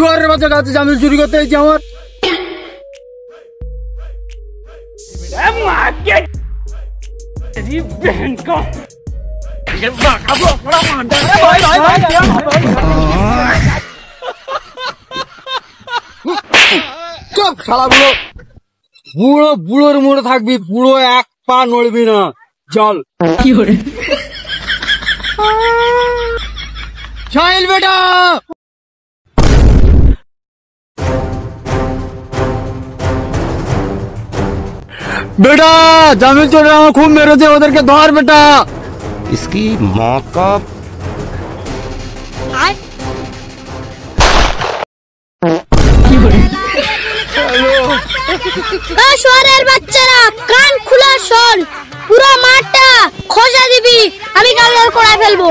শুয়ারের বাচ্চা গাছে জামিল চুরি করতে এসেছি আমার। চুপ শালাগুলো, বুড়ো বুড়োর মোড়ে থাকবি, বুড়ো এক পা নড়বি না। চল কি করে সাহিল বেটা, बेटा जामिल चोर खूब मेरे से उधर के धर बेटा। इसकी माँ का শহরের বাচ্চারা কান খুলা শোন, পুরো মাঠটা খোঁজা দিবি, আমি কাল করে ফেলবো।